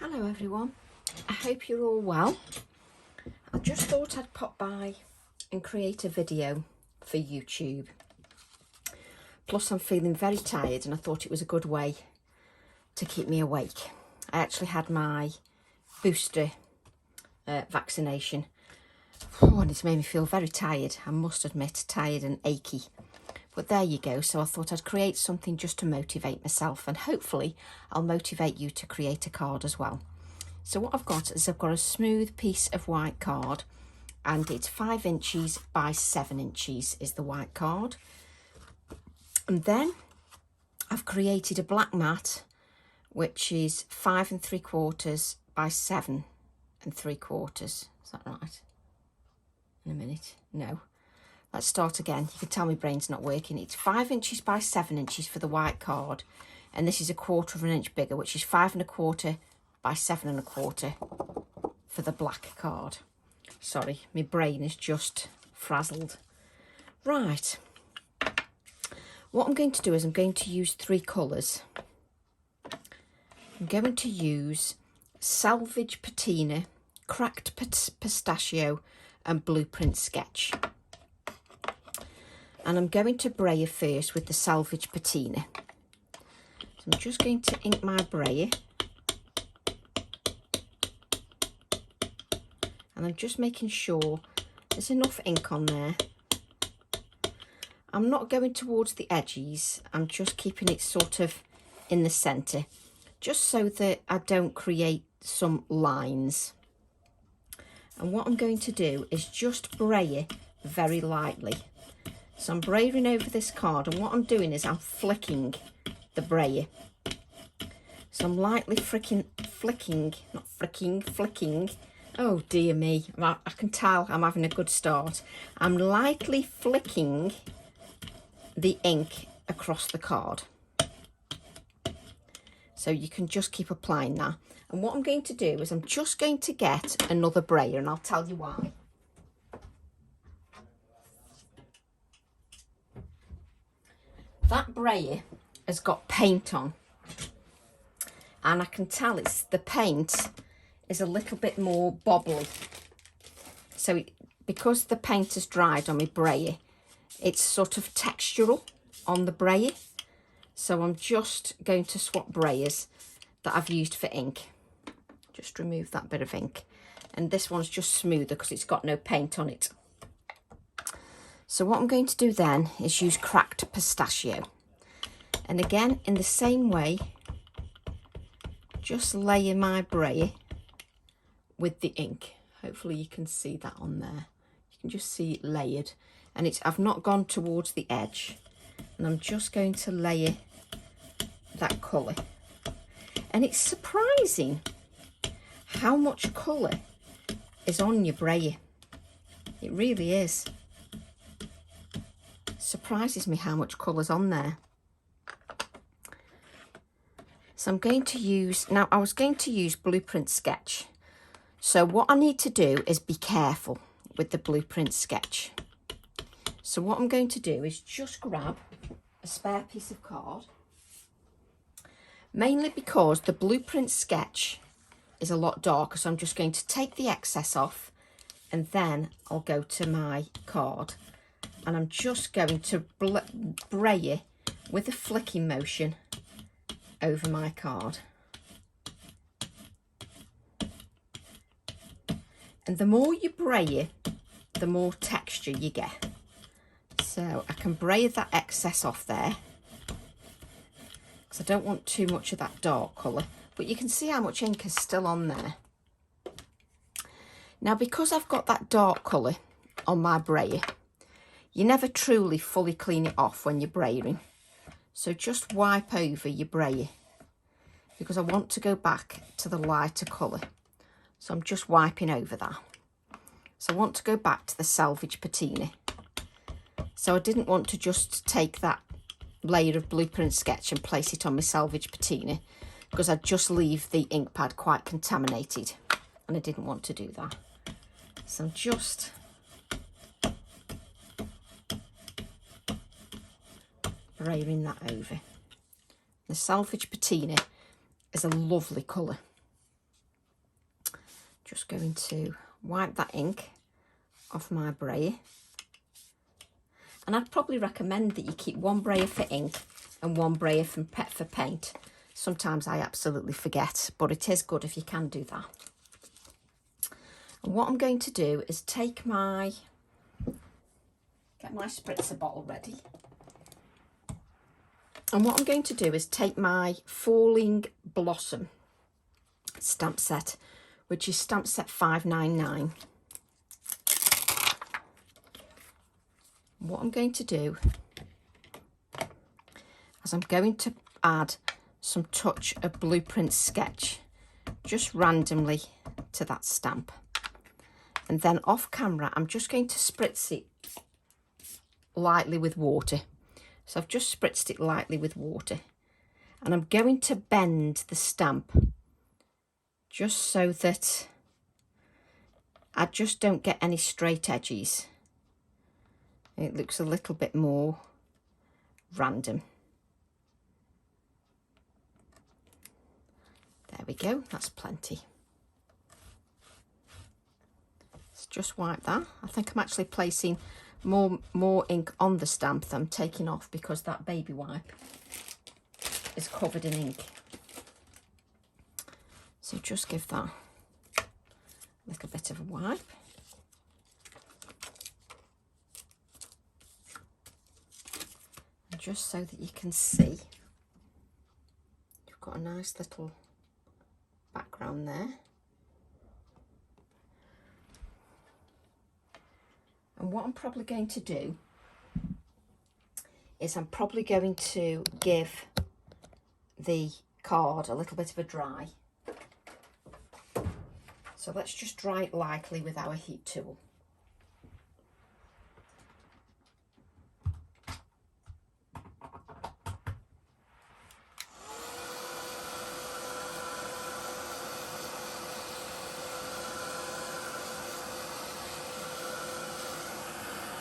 Hello everyone, I hope you're all well. I just thought I'd pop by and create a video for YouTube. Plus I'm feeling very tired and I thought it was a good way to keep me awake. I actually had my booster vaccination and it's made me feel very tired, I must admit, tired and achy. But there you go, so I thought I'd create something just to motivate myself and hopefully I'll motivate you to create a card as well. So what I've got is I've got a smooth piece of white card and it's 5 inches by 7 inches is the white card. And then I've created a black mat which is 5 3/4 by 7 3/4. Is that right? In a minute. No. Let's start again. You can tell my brain's not working. It's 5 inches by 7 inches for the white card. And this is 1/4 of an inch bigger, which is 5 1/4 by 7 1/4 for the black card. Sorry, my brain is just frazzled. Right. What I'm going to do is I'm going to use 3 colours. I'm going to use Salvage Patina, Cracked Pistachio and Blueprint Sketch. And I'm going to brayer first with the Salvage Patina. So I'm just going to ink my brayer. And I'm just making sure there's enough ink on there. I'm not going towards the edges, I'm just keeping it sort of in the centre, just so that I don't create some lines. And what I'm going to do is just brayer very lightly. So I'm brayering over this card and what I'm doing is I'm flicking the brayer. So I'm lightly flicking. Oh dear me, I can tell I'm having a good start. I'm lightly flicking the ink across the card. So you can just keep applying that. And what I'm going to do is I'm just going to get another brayer and I'll tell you why. That brayer has got paint on. And I can tell it's the paint is a little bit more bobbly. So because the paint has dried on my brayer, it's sort of textural on the brayer. So I'm just going to swap brayers that I've used for ink. Just remove that bit of ink. And this one's just smoother because it's got no paint on it. So what I'm going to do then is use Cracked Pistachio. And again, in the same way, just layer my brayer with the ink. Hopefully you can see that on there. You can just see it layered. And I've not gone towards the edge. And I'm just going to layer that colour. And it's surprising how much colour is on your brayer. It really is. Surprises me how much colour's on there. So I'm going to use, now I was going to use Blueprint Sketch. So what I need to do is be careful with the Blueprint Sketch. So what I'm going to do is just grab a spare piece of card. Mainly because the Blueprint Sketch is a lot darker, so I'm just going to take the excess off and then I'll go to my card. And I'm just going to brayer with a flicking motion over my card. And the more you brayer, the more texture you get. So I can brayer that excess off there because I don't want too much of that dark colour, but you can see how much ink is still on there. Now because I've got that dark colour on my brayer, you never truly fully clean it off when you're brayering. So just wipe over your brayer because I want to go back to the lighter colour. So I'm just wiping over that. So I want to go back to the Salvage Patina. So I didn't want to just take that layer of Blueprint Sketch and place it on my Salvage Patina because I'd just leave the ink pad quite contaminated and I didn't want to do that. So I'm just brayering that over. The Salvage Patina is a lovely colour. just going to wipe that ink off my brayer. And I'd probably recommend that you keep one brayer for ink and one brayer for paint. Sometimes I absolutely forget, but it is good if you can do that. And what I'm going to do is get my spritzer bottle ready. And what I'm going to do is take my Falling Blossom stamp set, which is stamp set 599. What I'm going to do is I'm going to add some touch of Blueprint Sketch just randomly to that stamp. And then off camera, I'm just going to spritz it lightly with water. So I've just spritzed it lightly with water. And I'm going to bend the stamp just so that I just don't get any straight edges. It looks a little bit more random. There we go, that's plenty. Let's just wipe that. I think I'm actually placing more ink on the stamp than I'm taking off, because that baby wipe is covered in ink. So just give that a little bit of a wipe. And just so that you can see, you've got a nice little background there. And what I'm probably going to do is I'm probably going to give the card a little bit of a dry. So let's just dry it lightly with our heat tool.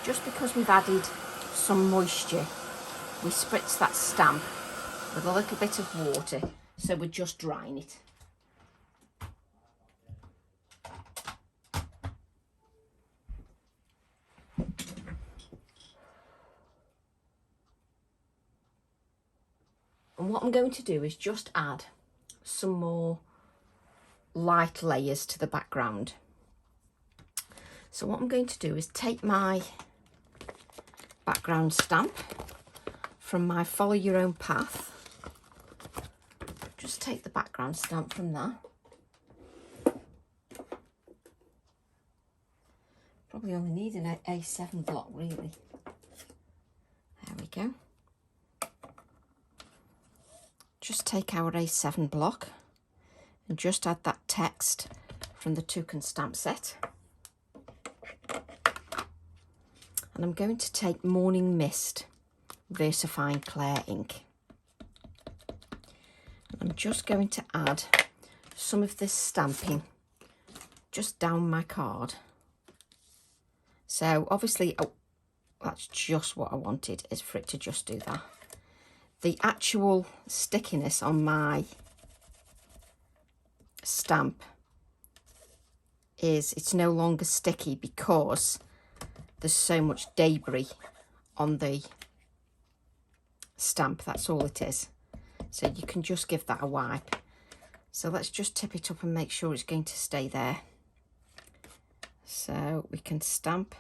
Just because we've added some moisture, we spritz that stamp with a little bit of water, so we're just drying it. And what I'm going to do is just add some more light layers to the background. So what I'm going to do is take my background stamp from my Follow Your Own Path. Just take the background stamp from there. Probably only need an A7 block, really. There we go. Just take our A7 block and just add that text from the Toucan stamp set. And I'm going to take Morning Mist VersaFine Clair ink. And I'm just going to add some of this stamping just down my card. So obviously, oh, that's just what I wanted, is for it to just do that. The actual stickiness on my stamp is, it's no longer sticky because there's so much debris on the stamp. That's all it is. So you can just give that a wipe. So let's just tip it up and make sure it's going to stay there. So we can stamp,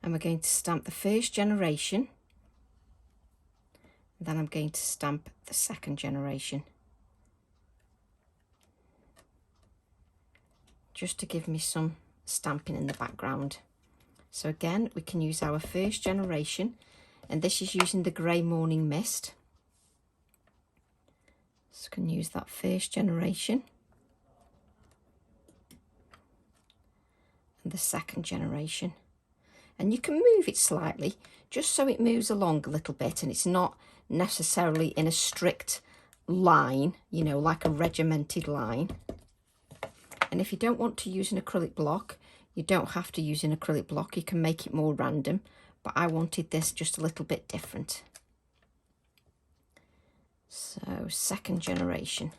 and we're going to stamp the first generation, and then I'm going to stamp the second generation, just to give me some stamping in the background. So again, we can use our first generation, and this is using the Grey Morning Mist. So we can use that first generation and the second generation, and you can move it slightly just so it moves along a little bit and it's not necessarily in a strict line, you know, like a regimented line. And if you don't want to use an acrylic block, you don't have to use an acrylic block. You can make it more random, but I wanted this just a little bit different. So second generation,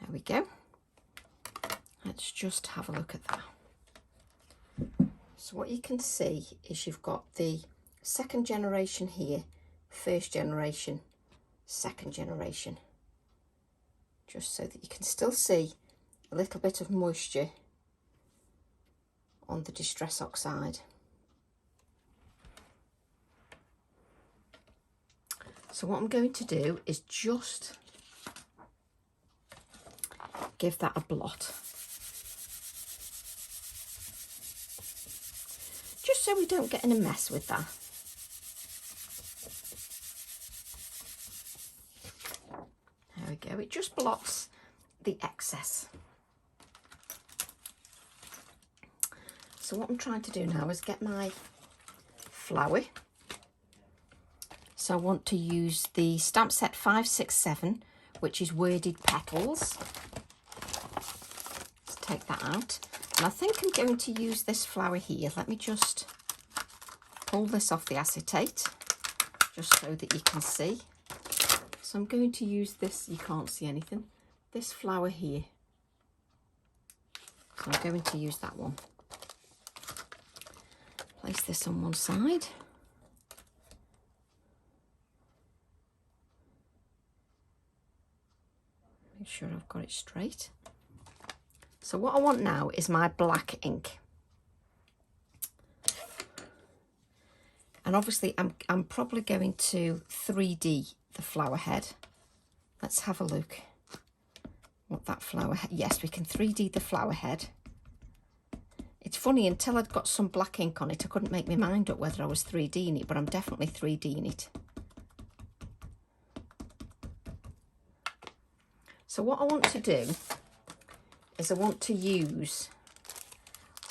there we go. Let's just have a look at that. So what you can see is you've got the second generation here, first generation, second generation. Just so that you can still see a little bit of moisture on the Distress Oxide. So what I'm going to do is just give that a blot. Just so we don't get in a mess with that. There we go, it just blots the excess. So what I'm trying to do now is get my flower. So I want to use the stamp set 567, which is worded Petals. Let's take that out. And I think I'm going to use this flower here. Let me just pull this off the acetate, just so that you can see. So I'm going to use this, you can't see anything, this flower here. So I'm going to use that one. Place this on one side. Make sure I've got it straight. So what I want now is my black ink. And obviously I'm probably going to 3D the flower head. Let's have a look what that flower head, yes, we can 3D the flower head. It's funny, until I'd got some black ink on it, I couldn't make my mind up whether I was 3Ding it, but I'm definitely 3Ding it. So what I want to do is I want to use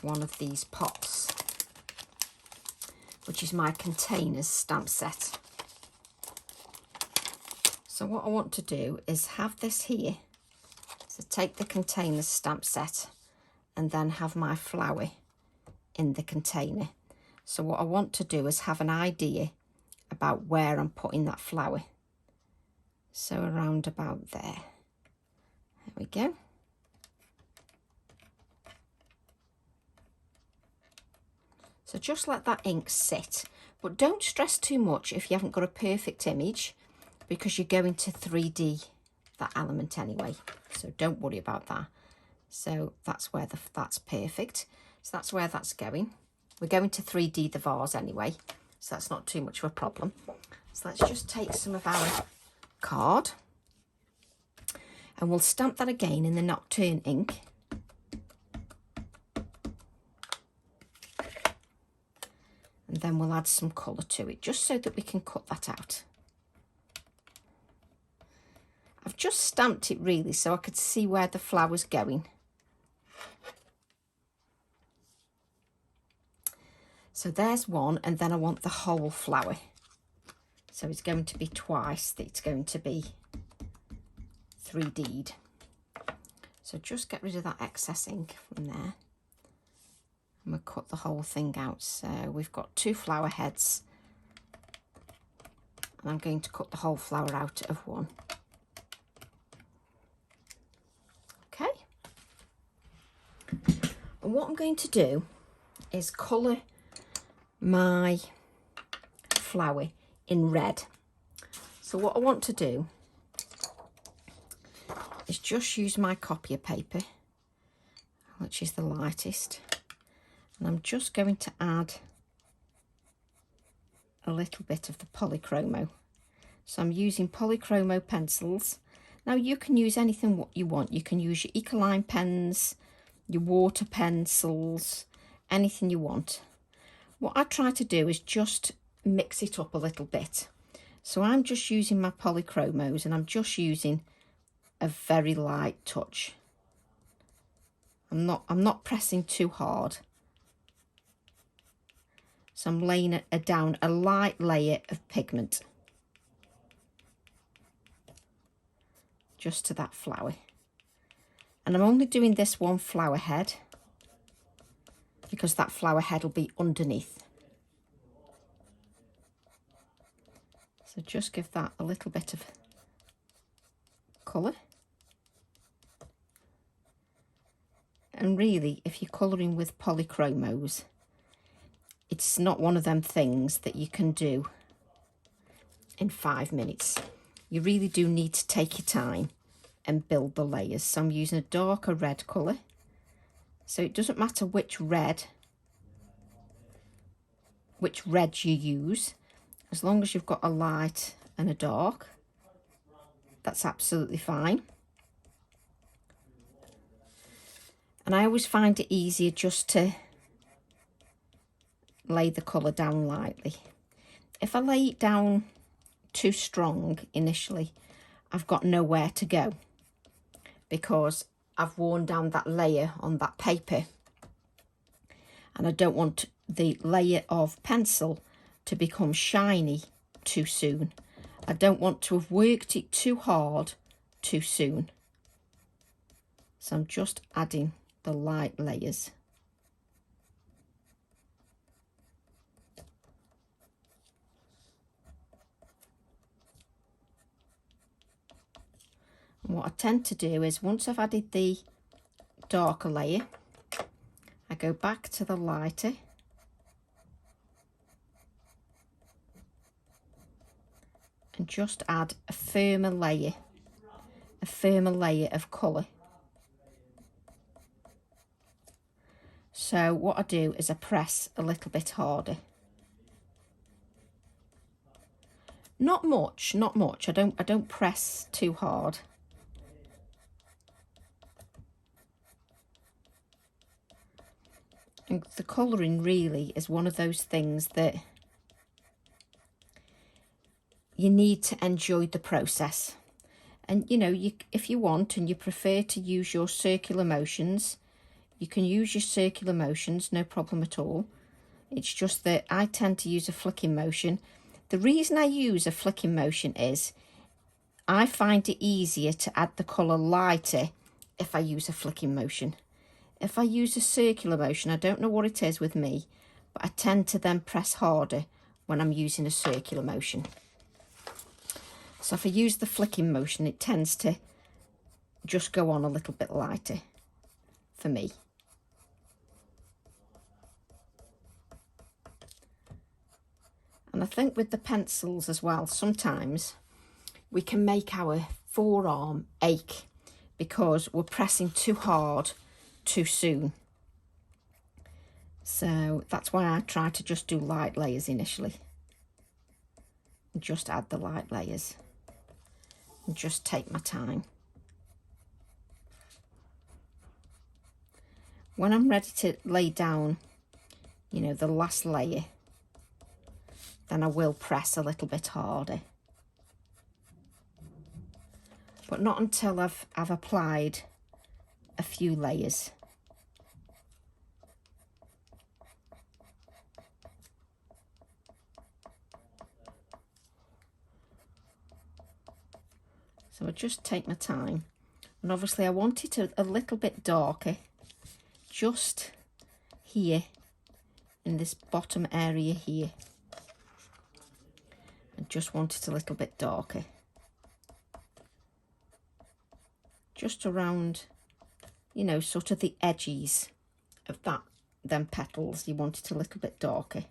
one of these pots, which is my containers stamp set. So what I want to do is have this here. So take the containers stamp set and then have my flower in the container. So what I want to do is have an idea about where I'm putting that flower. So around about there. There we go. So just let that ink sit, but don't stress too much if you haven't got a perfect image, because you're going to 3D that element anyway. So don't worry about that. So that's where that's perfect. So that's where that's going. We're going to 3D the vase anyway, so that's not too much of a problem. So let's just take some of our card and we'll stamp that again in the Nocturne ink. And then we'll add some colour to it, just so that we can cut that out. I've just stamped it really so I could see where the flower's going. So there's one, and then I want the whole flower. So it's going to be twice, it's going to be 3D'd. So just get rid of that excess ink from there. And we'll cut the whole thing out. So we've got 2 flower heads. And I'm going to cut the whole flower out of one. Okay. And what I'm going to do is colour my flower in red. So what I want to do is just use my copier paper, which is the lightest, and I'm just going to add a little bit of the polychromo. So I'm using polychromo pencils. Now you can use anything what you want. You can use your Ecoline pens, your water pencils, anything you want. What I try to do is just mix it up a little bit. So I'm just using my polychromos and I'm just using a very light touch. I'm not pressing too hard. So I'm laying down a light layer of pigment just to that flower. And I'm only doing this one flower head because that flower head will be underneath. So just give that a little bit of colour. And really, if you're colouring with polychromos, it's not one of them things that you can do in 5 minutes. You really do need to take your time and build the layers. So I'm using a darker red colour. So it doesn't matter which red you use, as long as you've got a light and a dark, that's absolutely fine. And I always find it easier just to lay the colour down lightly. If I lay it down too strong initially, I've got nowhere to go because I've worn down that layer on that paper, and I don't want the layer of pencil to become shiny too soon. I don't want to have worked it too hard too soon. So I'm just adding the light layers. And what I tend to do is, once I've added the darker layer, I go back to the lighter and just add a firmer layer of colour. So what I do is I press a little bit harder. Not much. I don't press too hard. And the colouring really is one of those things that you need to enjoy the process. And you know, if you want and you prefer to use your circular motions, you can use your circular motions, no problem at all. It's just that I tend to use a flicking motion. The reason I use a flicking motion is I find it easier to add the colour lighter if I use a flicking motion. If I use a circular motion, I don't know what it is with me, but I tend to then press harder when I'm using a circular motion. So if I use the flicking motion, it tends to just go on a little bit lighter for me. And I think with the pencils as well, sometimes we can make our forearm ache because we're pressing too hard too soon. So that's why I try to just do light layers initially. And just add the light layers. And just take my time. When I'm ready to lay down, you know, the last layer, then I will press a little bit harder. But not until I've applied a few layers. So I just take my time. And obviously I want it a little bit darker, just here in this bottom area here. I just want it a little bit darker. Just around, you know, sort of the edges of them petals. You want it a little bit darker.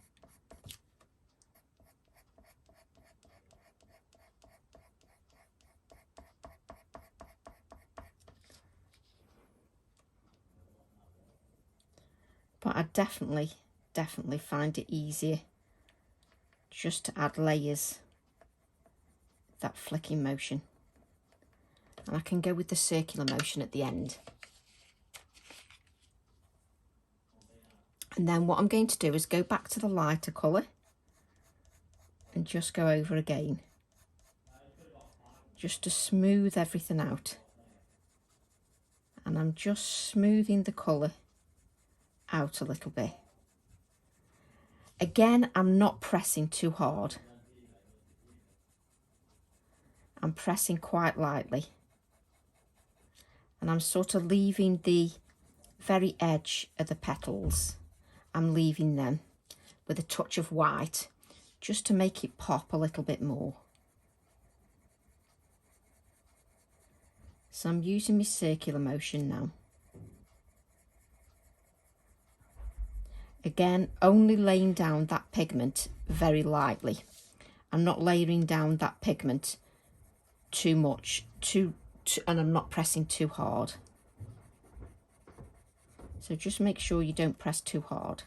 But I definitely find it easier just to add layers, that flicking motion. And I can go with the circular motion at the end. And then what I'm going to do is go back to the lighter colour and just go over again, just to smooth everything out. And I'm just smoothing the colour out a little bit. Again, I'm not pressing too hard. I'm pressing quite lightly. And I'm sort of leaving the very edge of the petals. I'm leaving them with a touch of white, just to make it pop a little bit more. So I'm using my circular motion now. Again, only laying down that pigment very lightly. I'm not layering down that pigment too much, and I'm not pressing too hard. So just make sure you don't press too hard.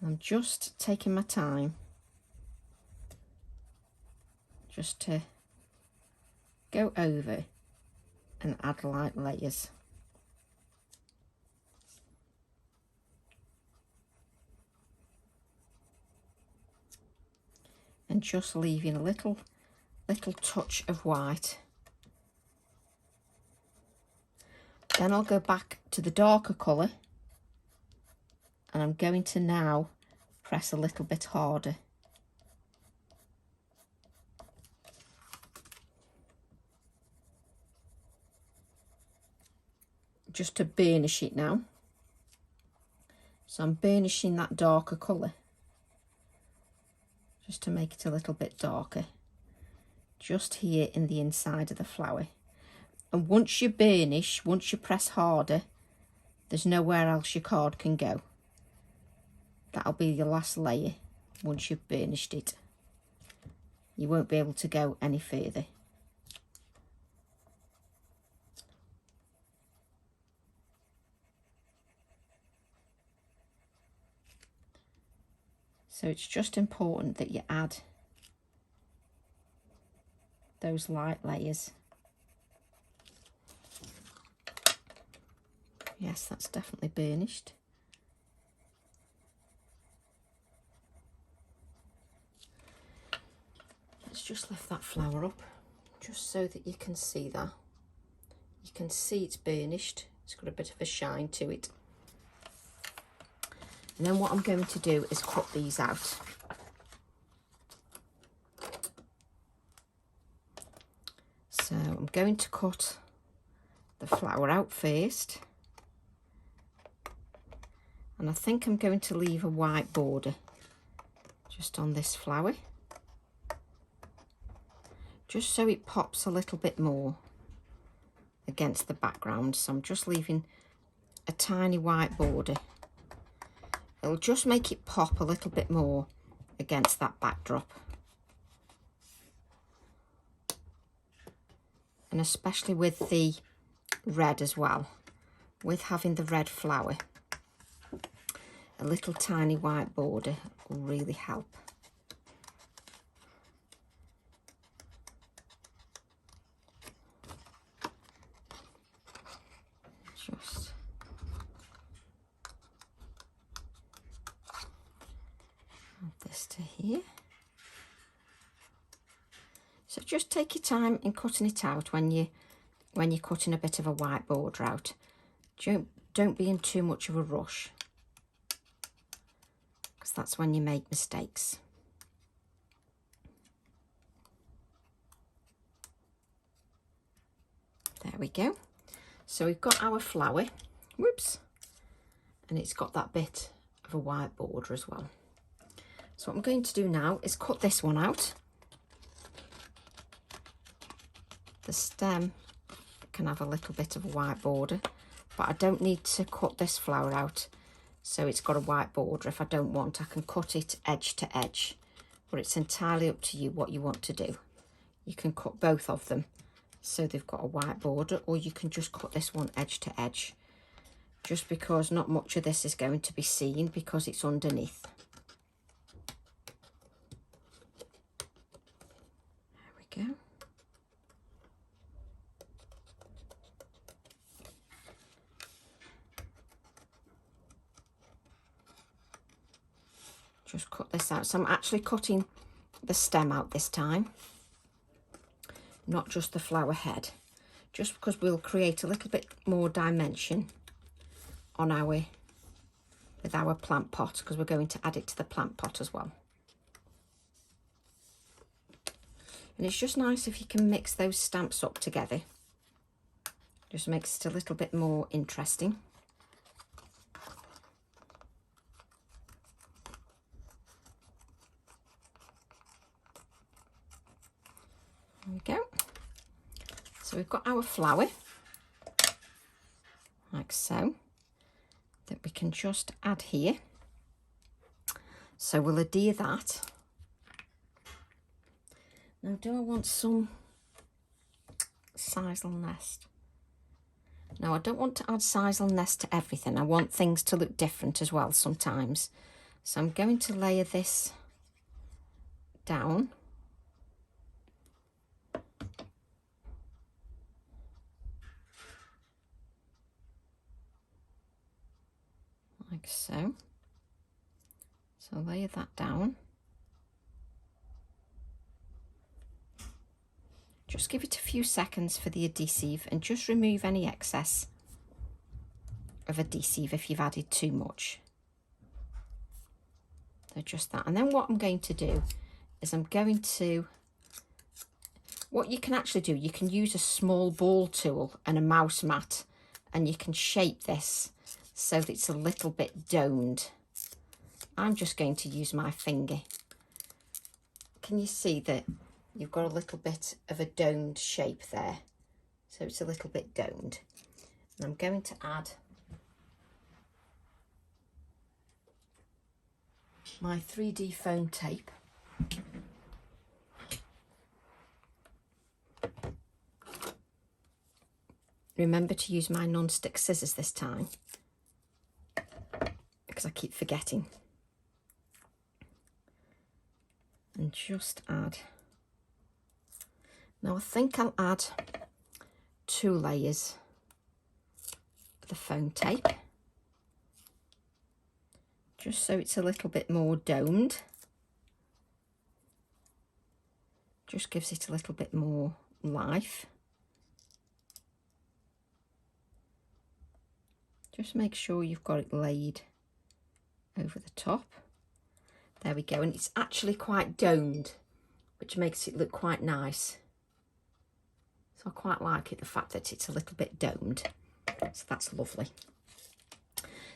I'm just taking my time just to go over and add light layers. And just leaving a little touch of white. Then I'll go back to the darker colour, and I'm going to now press a little bit harder. Just to burnish it now. So I'm burnishing that darker colour, just to make it a little bit darker, just here in the inside of the flower. And once you burnish, once you press harder, there's nowhere else your card can go. That'll be your last layer once you've burnished it. You won't be able to go any further. So it's just important that you add those light layers. Yes, that's definitely burnished. Let's just lift that flower up, just so that you can see that. You can see it's burnished. It's got a bit of a shine to it. And then what I'm going to do is cut these out. So I'm going to cut the flower out first. And I think I'm going to leave a white border just on this flower, just so it pops a little bit more against the background. So I'm just leaving a tiny white border. It'll just make it pop a little bit more against that backdrop. And especially with the red as well, with having the red flower, a little tiny white border will really help. Just add this to here. So just take your time in cutting it out when you're cutting a bit of a white border out. Don't be in too much of a rush, because that's when you make mistakes. There we go. So we've got our flower, whoops, and it's got that bit of a white border as well. So what I'm going to do now is cut this one out. The stem can have a little bit of a white border, but I don't need to cut this flower out so it's got a white border. If I don't want, I can cut it edge to edge, but it's entirely up to you what you want to do. You can cut both of them so they've got a white border, or you can just cut this one edge to edge, just because not much of this is going to be seen because it's underneath. There we go. Just cut this out. So I'm actually cutting the stem out this time, not just the flower head, just because we'll create a little bit more dimension on with our plant pot, because we're going to add it to the plant pot as well. And it's just nice if you can mix those stamps up together. Just makes it a little bit more interesting. There we go. So we've got our flower. like so, that we can just add here. So we'll adhere that. Now, do I want some sisal nest? No, I don't want to add sisal nest to everything. I want things to look different as well sometimes. So I'm going to layer this down. Like so. So layer that down. Just give it a few seconds for the adhesive and just remove any excess of adhesive if you've added too much. So just that. And then what I'm going to do is I'm going to, what you can actually do, you can use a small ball tool and a mouse mat, and you can shape this so that it's a little bit domed. I'm just going to use my finger. Can you see that you've got a little bit of a domed shape there? So it's a little bit domed. And I'm going to add my 3D foam tape. Remember to use my non-stick scissors this time, because I keep forgetting. And just add, now I think I'll add 2 layers of the foam tape, just so it's a little bit more domed. Just gives it a little bit more life. Just make sure you've got it laid over the top. There we go, and it's actually quite domed, which makes it look quite nice. So I quite like it, the fact that it's a little bit domed. So that's lovely.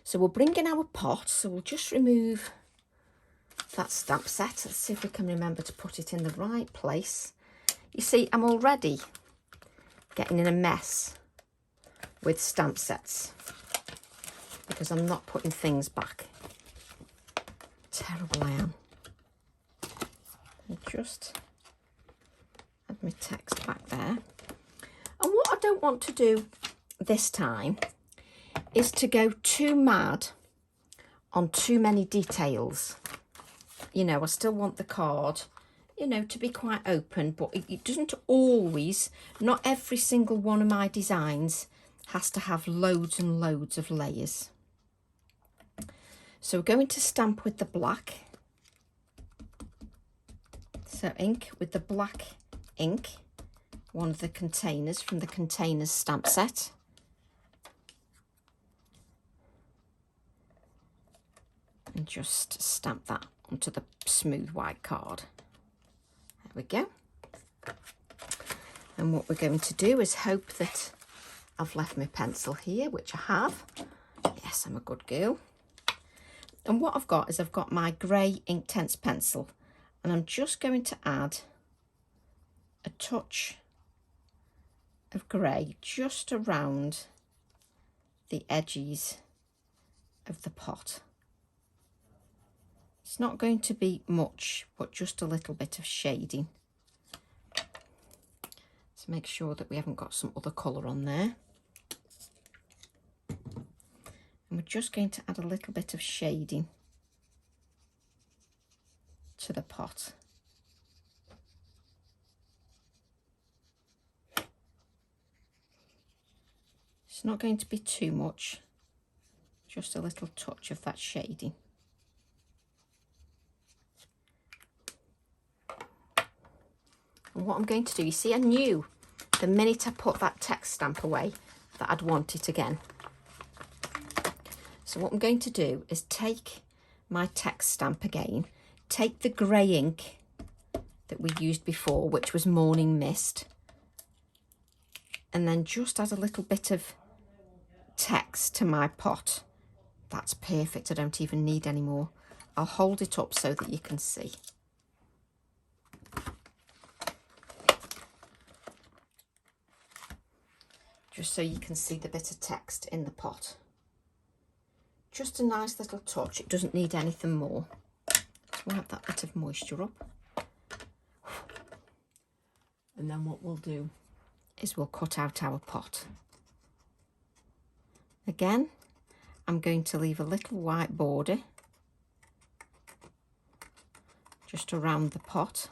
So we'll bring in our pot. So we'll just remove that stamp set. Let's see if we can remember to put it in the right place. You see, I'm already getting in a mess with stamp sets because I'm not putting things back. Terrible I am. And just add my text back there. And what I don't want to do this time is to go too mad on too many details. You know, I still want the card, you know, to be quite open, but it doesn't always, not every single one of my designs has to have loads and loads of layers. So we're going to stamp with the black. So ink with the black ink, one of the containers from the containers stamp set. And just stamp that onto the smooth white card. There we go. And what we're going to do is hope that I've left my pencil here, which I have. Yes, I'm a good girl. And what I've got is I've got my grey Inktense pencil, and I'm just going to add a touch of grey just around the edges of the pot. It's not going to be much, but just a little bit of shading to make sure that we haven't got some other colour on there. And we're just going to add a little bit of shading to the pot. It's not going to be too much, just a little touch of that shading. And what I'm going to do, you see, I knew the minute I put that text stamp away that I'd want it again. So what I'm going to do is take my text stamp again, take the grey ink that we used before, which was Morning Mist, and then just add a little bit of text to my pot. That's perfect. I don't even need any more. I'll hold it up so that you can see. just so you can see the bit of text in the pot. Just a nice little touch. It doesn't need anything more. Just wipe that bit of moisture up. And then what we'll do is we'll cut out our pot. Again, I'm going to leave a little white border just around the pot.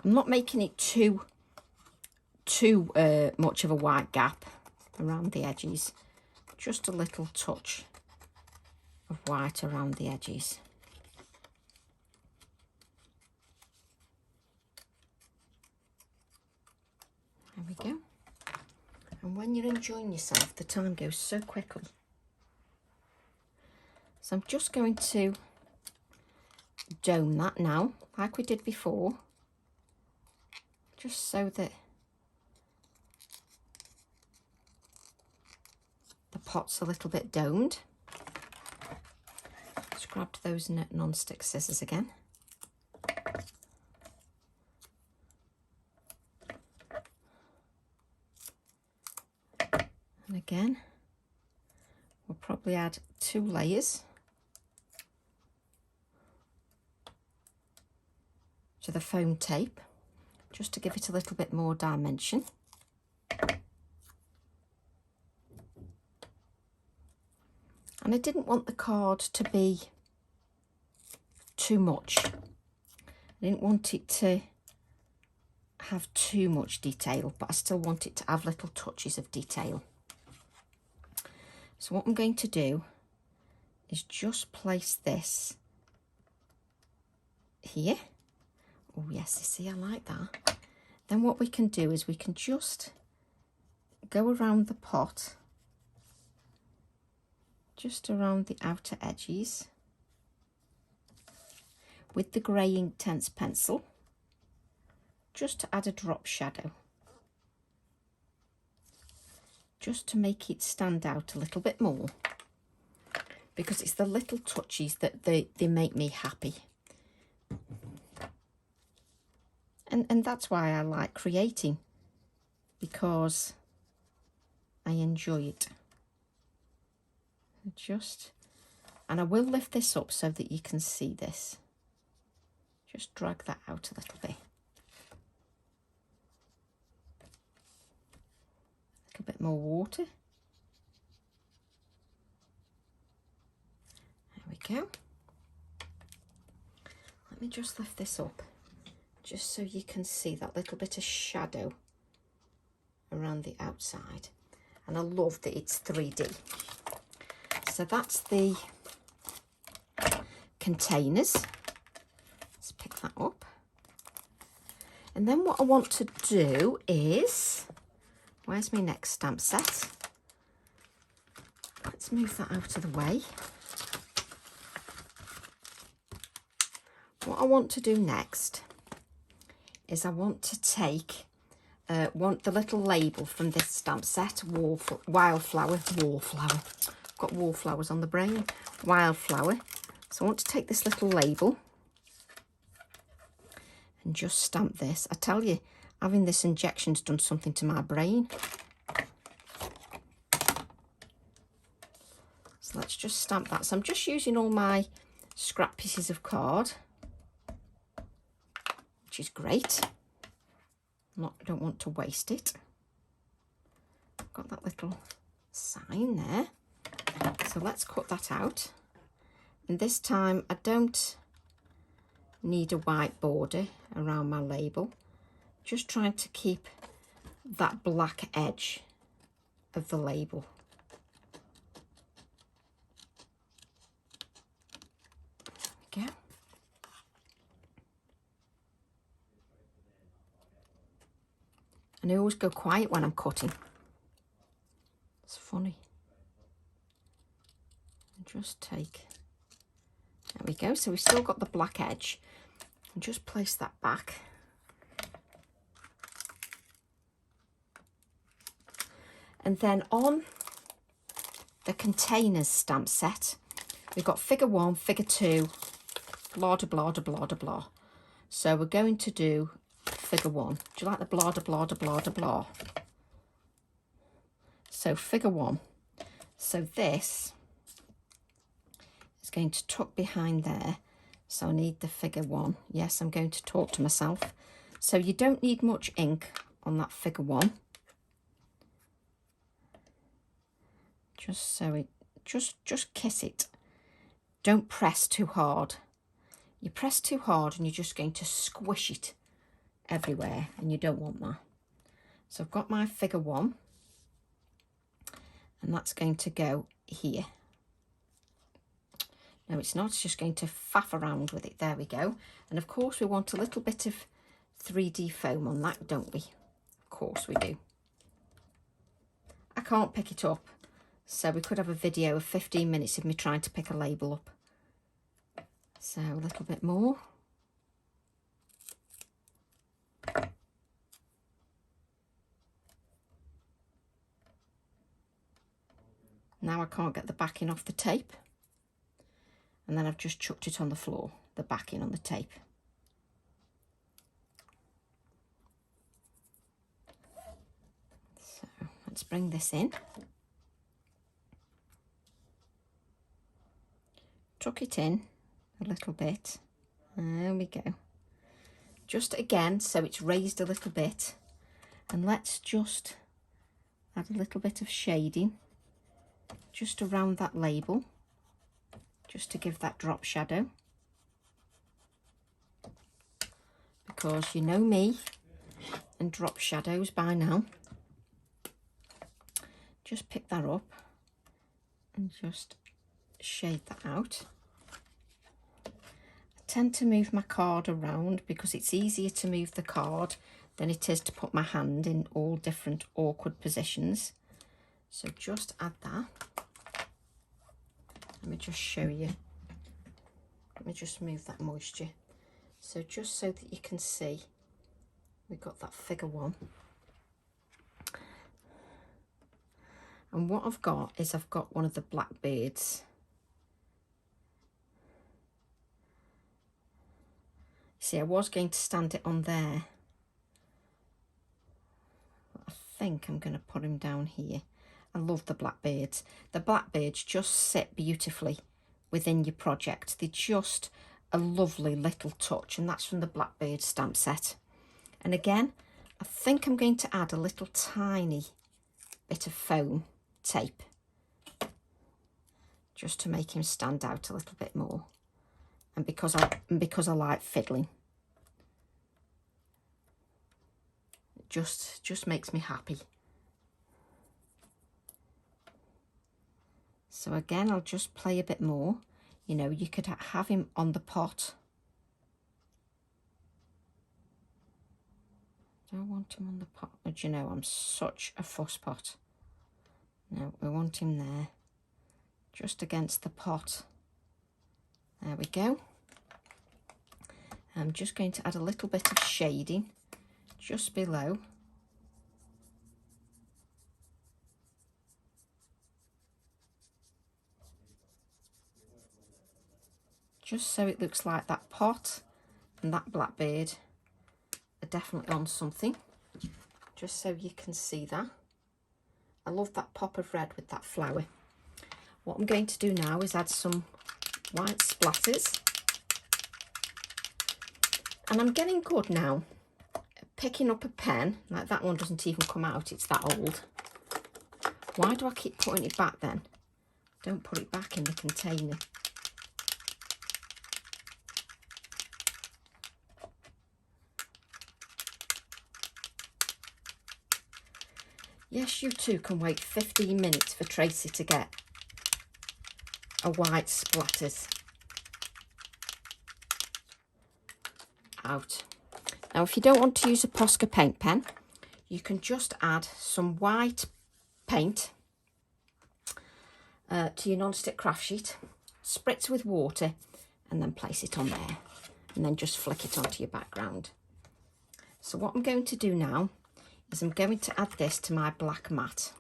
I'm not making it too much of a white gap around the edges. Just a little touch of white around the edges. There we go. And when you're enjoying yourself, the time goes so quickly. So I'm just going to dome that now, like we did before, just so that the pot's a little bit domed. Just grabbed those non-stick scissors again. And again, we'll probably add 2 layers to the foam tape, just to give it a little bit more dimension. And I didn't want the card to be too much. I didn't want it to have too much detail, but I still want it to have little touches of detail. So what I'm going to do is just place this here. Oh yes, you see, I like that. Then what we can do is we can just go around the pot, just around the outer edges, with the grey Inktense pencil, just to add a drop shadow, just to make it stand out a little bit more, because it's the little touches that they make me happy. And that's why I like creating, because I enjoy it. And I will lift this up so that you can see this. Just drag that out a little bit. A little bit more water. There we go. Let me just lift this up, just so you can see that little bit of shadow around the outside. And I love that it's 3D. So that's the containers. Let's pick that up. And then what I want to do is, where's my next stamp set? Let's move that out of the way. What I want to do next is I want to take the little label from this stamp set, Wildflower. Got wallflowers on the brain. Wildflower. So I want to take this little label and just stamp this. I tell you, having this injection's done something to my brain. So let's just stamp that. So I'm just using all my scrap pieces of card, which is great. I don't want to waste it. Got that little sign there. So let's cut that out. And this time I don't need a white border around my label. Just trying to keep that black edge of the label. There we go. And I always go quiet when I'm cutting. It's funny. And just take, there we go. So we've still got the black edge. And just place that back. And then on the containers stamp set, we've got figure 1, figure 2, blah, de, blah, de, blah, de, blah. So we're going to do figure 1. Do you like the blah, de, blah, de, blah, de, blah? So figure 1. So this is going to tuck behind there. So I need the figure 1. Yes, I'm going to talk to myself. So you don't need much ink on that figure 1. Just so it, just kiss it. Don't press too hard. You press too hard and you're just going to squish it everywhere, and you don't want that. So I've got my figure 1, and that's going to go here. No, it's not. It's just going to faff around with it. There we go. And of course we want a little bit of 3D foam on that, don't we? Of course we do. I can't pick it up, so we could have a video of 15 minutes of me trying to pick a label up. So a little bit more. Now I can't get the backing off the tape. And then I've just chucked it on the floor, the backing on the tape. So let's bring this in. Tuck it in a little bit. There we go. Just again, so it's raised a little bit. And let's just add a little bit of shading just around that label, just to give that drop shadow. Because you know me and drop shadows by now. Just pick that up and just shade that out. I tend to move my card around because it's easier to move the card than it is to put my hand in all different awkward positions. So just add that. Let me just show you. Let me just move that moisture. So just so that you can see, we've got that figure 1. And what I've got is I've got one of the blackbirds. See, I was going to stand it on there. I think I'm going to put him down here. I love the blackbirds. The blackbirds just sit beautifully within your project. They're just a lovely little touch, and that's from the blackbird stamp set. And again, I think I'm going to add a little tiny bit of foam tape just to make him stand out a little bit more. And because I like fiddling. It just makes me happy. So again, I'll just play a bit more. You know, you could have him on the pot. Do I want him on the pot? But you know, I'm such a fuss pot. No, we want him there, just against the pot. There we go. I'm just going to add a little bit of shading just below. Just so it looks like that pot and that blackbird are definitely on something. Just so you can see that. I love that pop of red with that flower. What I'm going to do now is add some white splatters. And I'm getting good now at picking up a pen. Like that one doesn't even come out, it's that old. Why do I keep putting it back then? Don't put it back in the container. Yes, you too can wait 15 minutes for Tracy to get a white splatters out. Now, if you don't want to use a Posca paint pen, you can just add some white paint to your non-stick craft sheet, spritz with water, and then place it on there, and then just flick it onto your background. So what I'm going to do now is I'm going to add this to my black mat.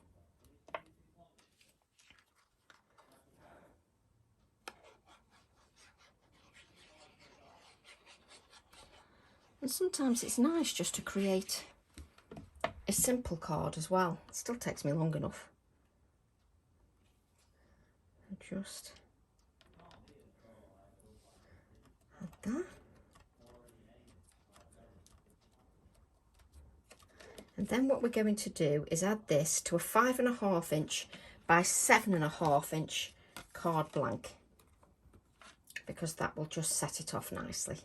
And sometimes it's nice just to create a simple card as well. It still takes me long enough. Just add that. And then what we're going to do is add this to a 5.5 inch by 7.5 inch card blank, because that will just set it off nicely.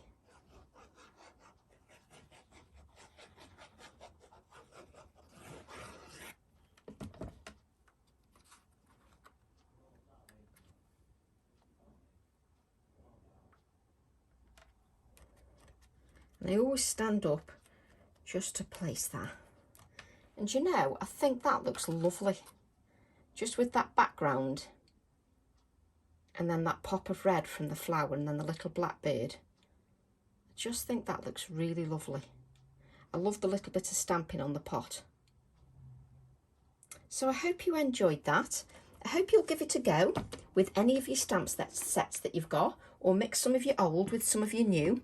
And I always stand up just to place that. And you know, I think that looks lovely, just with that background and then that pop of red from the flower and then the little blackbird. I just think that looks really lovely. I love the little bit of stamping on the pot. So I hope you enjoyed that. I hope you'll give it a go with any of your stamp sets that you've got, or mix some of your old with some of your new.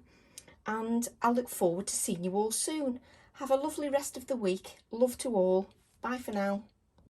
And I look forward to seeing you all soon. Have a lovely rest of the week. Love to all. Bye for now.